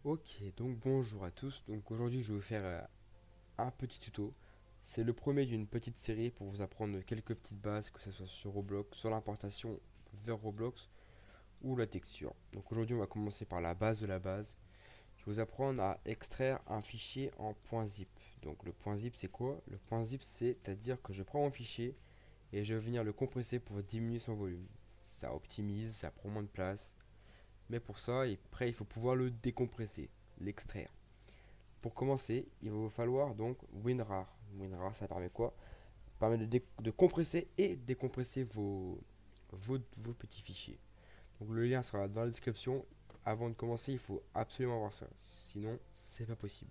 Ok, donc bonjour à tous. Donc aujourd'hui, je vais vous faire un petit tuto. C'est le premier d'une petite série pour vous apprendre quelques petites bases, que ce soit sur Roblox, sur l'importation vers Roblox ou la texture. Donc aujourd'hui, on va commencer par la base de la base. Je vais vous apprendre à extraire un fichier en .zip. Donc le .zip, c'est quoi? Le .zip, c'est-à-dire que je prends mon fichier et je vais venir le compresser pour diminuer son volume. Ça optimise, ça prend moins de place. Mais pour ça, après, il faut pouvoir le décompresser, l'extraire. Pour commencer, il va vous falloir donc WinRAR. WinRAR, ça permet quoi? Ça permet de compresser et décompresser vos petits fichiers. Donc le lien sera dans la description. Avant de commencer, il faut absolument voir ça. Sinon, c'est pas possible.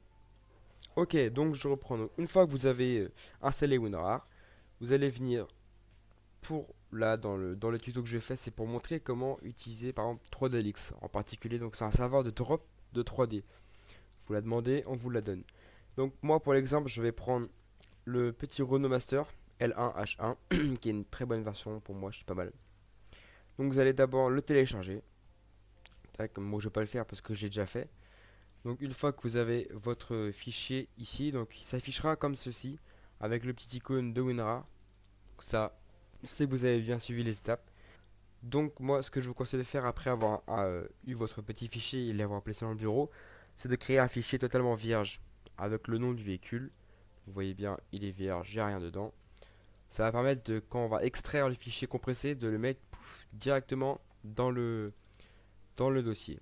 Ok, donc je reprends. Donc, une fois que vous avez installé WinRAR, vous allez venir pour là dans le tuto que je fais, c'est pour montrer comment utiliser par exemple 3DLX en particulier. Donc c'est un serveur de drop de 3D. Vous la demandez, on vous la donne. Donc moi pour l'exemple, je vais prendre le petit Renault Master L1H1 qui est une très bonne version pour moi, je suis pas mal. Donc vous allez d'abord le télécharger. Tac, moi je vais pas le faire parce que j'ai déjà fait. Donc une fois que vous avez votre fichier ici, donc il s'affichera comme ceci avec le petit icône de WinRAR. Ça, c'est que vous avez bien suivi les étapes. Donc moi ce que je vous conseille de faire après avoir eu votre petit fichier et l'avoir placé dans le bureau, c'est de créer un fichier totalement vierge avec le nom du véhicule. Vous voyez bien, il est vierge, il n'y a rien dedans. Ça va permettre de, quand on va extraire le fichier compressé, de le mettre directement dans le dossier.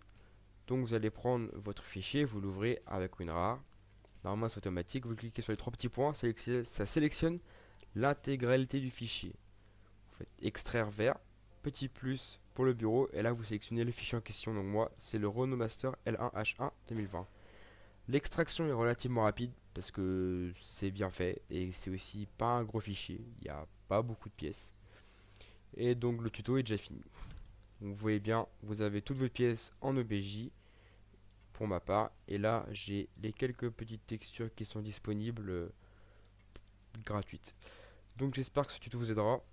Donc vous allez prendre votre fichier, vous l'ouvrez avec WinRAR. Normalement c'est automatique, vous cliquez sur les trois petits points, ça sélectionne l'intégralité du fichier. Vous faites extraire vers, petit plus pour le bureau, et là vous sélectionnez le fichier en question. Donc moi c'est le Renault Master L1H1 2020. L'extraction est relativement rapide parce que c'est bien fait et c'est aussi pas un gros fichier, il n'y a pas beaucoup de pièces. Et donc le tuto est déjà fini. Donc, vous voyez bien, vous avez toutes vos pièces en OBJ pour ma part. Et là, j'ai les quelques petites textures qui sont disponibles gratuites. Donc j'espère que ce tuto vous aidera.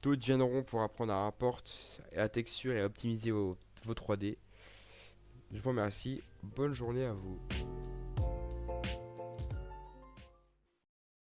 D'autres viendront pour apprendre à importer la texture et à optimiser vos 3D. Je vous remercie. Bonne journée à vous.